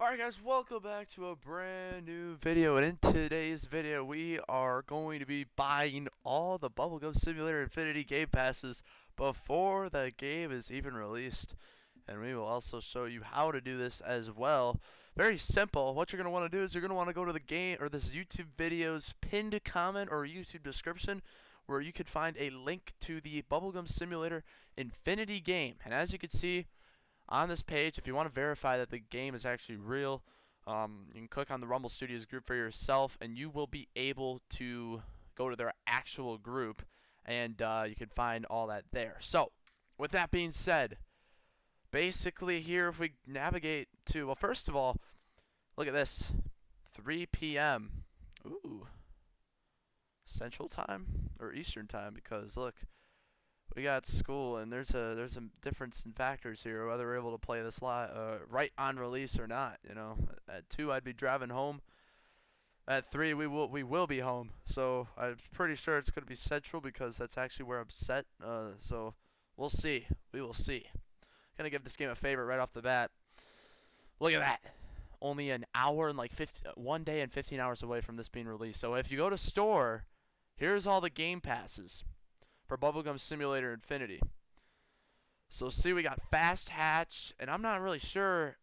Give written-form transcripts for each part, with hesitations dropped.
Alright guys, welcome back to a brand new video, and in today's video we are going to be buying all the Bubblegum Simulator Infinity Game Passes before the game is even released. And we will also show you how to do this as well. Very simple. What you're going to want to do is you're going to want to go to the game or this YouTube video's pinned comment or YouTube description, where you can find a link to the Bubblegum Simulator Infinity game. And as you can see on this page, if you want to verify that the game is actually real, you can click on the Rumble Studios group for yourself, and you will be able to go to their actual group, and you can find all that there. So, with that being said, basically here, if we navigate to, well, first of all, look at this, 3 p.m. Ooh, Central Time or Eastern Time, because look, we got school, and there's a difference in factors here whether we're able to play this right on release or not. You know, at 2 I'd be driving home. At 3 we will be home. So I'm pretty sure it's gonna be Central because that's actually where I'm set. So we'll see. We will see. Gonna give this game a favorite right off the bat. Look at that. Only an hour and like 1 day and 15 hours away from this being released. So if you go to store, here's all the game passes for Bubblegum Simulator Infinity. So see, we got Fast Hatch, and I'm not really sure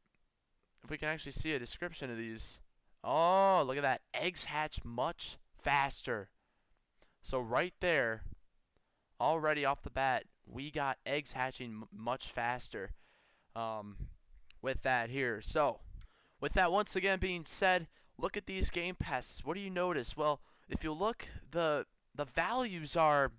if we can actually see a description of these. Oh, look at that. Eggs hatch much faster. So right there, already off the bat, we got eggs hatching much faster with that here. So, with that once again being said, look at these game passes. What do you notice? Well, if you look, the values are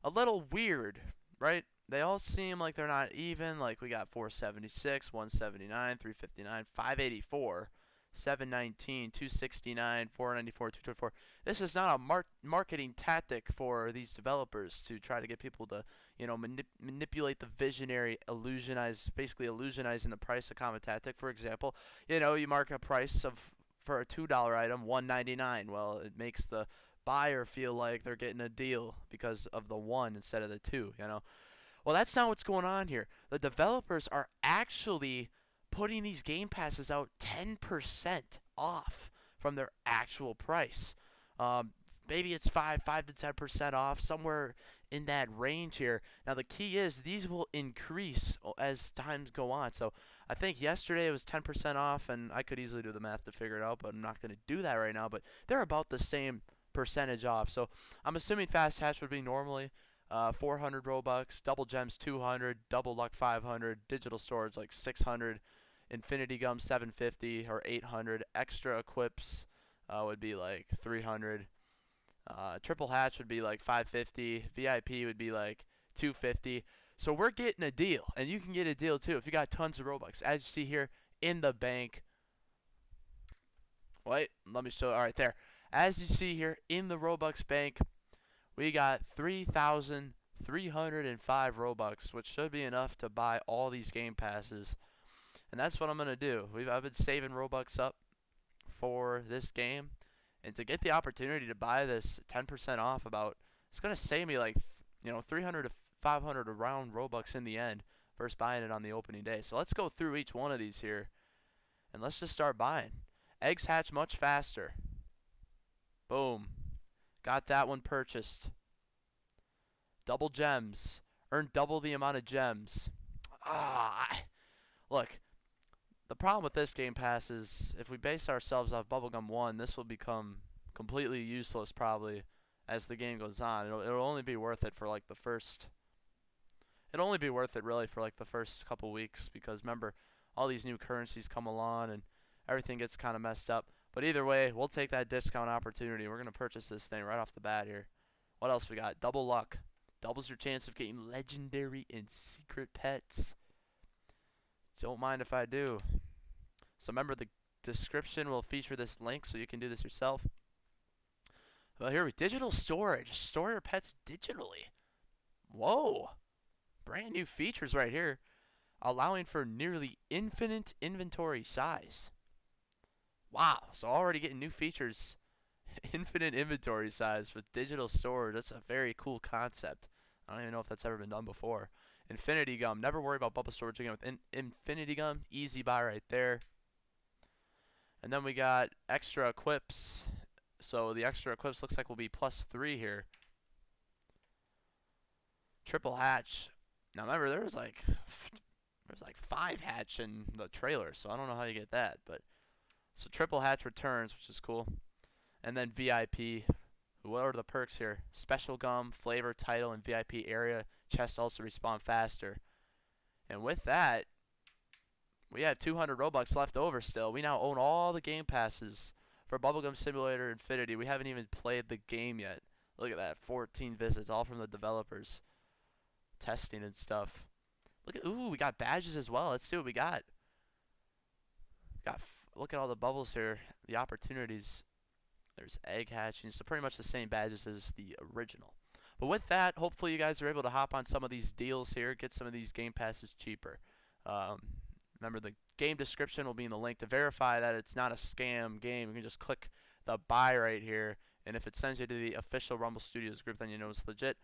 a little weird, right? They all seem like they're not even. Like we got 476, 179, 359, 584, 719, 269, 494, 224. This is not a marketing tactic for these developers to try to get people to, you know, manipulate the visionary, basically illusionizing the price of common tactic. For example, you know, you mark a price for a $2 item, $1.99. Well, it makes the buyer feel like they're getting a deal because of the 1 instead of the 2, you know. Well, that's not what's going on here. The developers are actually putting these game passes out 10% off from their actual price. Maybe it's 5 to 10% off, somewhere in that range here. Now the key is these will increase as times go on. So I think yesterday it was 10% off, and I could easily do the math to figure it out, but I'm not going to do that right now. But they're about the same percentage off. So I'm assuming Fast Hatch would be normally 400 Robux, double gems 200, double luck 500, digital storage like 600, infinity gum 750 or 800, extra equips would be like 300, triple hatch would be like 550, VIP would be like 250. So we're getting a deal, and you can get a deal too if you got tons of Robux. As you see here in the bank, wait, let me show. All right, there. As you see here in the Robux bank, we got 3,305 Robux, which should be enough to buy all these game passes. And that's what I'm going to do. I've been saving Robux up for this game. And to get the opportunity to buy this 10% off, it's going to save me like, 300 to 500 around Robux in the end versus buying it on the opening day. So let's go through each one of these here. And let's just start buying. Eggs hatch much faster. Boom. Got that one purchased. Double gems. Earn double the amount of gems. Look, the problem with this game pass is if we base ourselves off Bubblegum 1, this will become completely useless probably as the game goes on. It'll only be worth it for like the first... It'll only be worth it really for like the first couple weeks, because remember, all these new currencies come along and everything gets kind of messed up. But either way, we'll take that discount opportunity. We're going to purchase this thing right off the bat here. What else we got? Double luck. Doubles your chance of getting legendary and secret pets. Don't mind if I do. So remember, the description will feature this link so you can do this yourself. Well, here we digital storage. Store your pets digitally. Whoa. Brand new features right here, allowing for nearly infinite inventory size. Wow, so already getting new features. Infinite inventory size with digital storage. That's a very cool concept. I don't even know if that's ever been done before. Infinity gum. Never worry about bubble storage again with Infinity gum. Easy buy right there. And then we got extra equips. So the extra equips looks like will be +3 here. Triple hatch. Now remember, there's like 5 hatch in the trailer, so I don't know how you get that, but so triple hatch returns, which is cool. And then VIP. What are the perks here? Special gum, flavor, title, and VIP area. Chests also respawn faster. And with that, we have 200 Robux left over still. We now own all the game passes for Bubblegum Simulator Infinity. We haven't even played the game yet. Look at that, 14 visits, all from the developers. Testing and stuff. Ooh, we got badges as well. Let's see what we got. Look at all the bubbles here. The opportunities. There's egg hatching. So pretty much the same badges as the original. But with that, hopefully you guys are able to hop on some of these deals here. Get some of these game passes cheaper. Remember, the game description will be in the link to verify that it's not a scam game. You can just click the buy right here. And if it sends you to the official Rumble Studios group, then you know it's legit.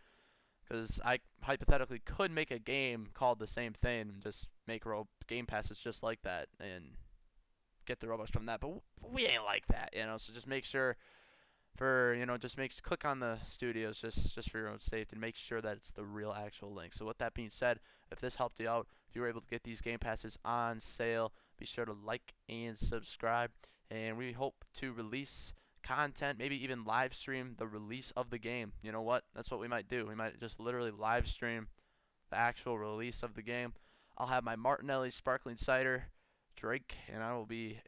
Because I hypothetically could make a game called the same thing and just make game passes just like that and get the Robux from that. But we ain't like that, So just make sure click on the studios just for your own safety and make sure that it's the real actual link. So with that being said, if this helped you out, if you were able to get these game passes on sale, be sure to like and subscribe. And we hope to release content, maybe even live stream the release of the game. You know what? That's what we might do. We might just literally live stream the actual release of the game. I'll have my Martinelli sparkling cider drink, and I will be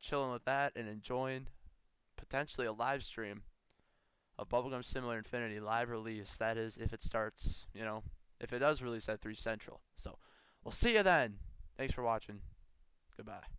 chilling with that and enjoying potentially a live stream of Bubblegum Simulator Infinity live release. That is, if it starts, if it does release at 3 Central. So we'll see you then. Thanks for watching. Goodbye.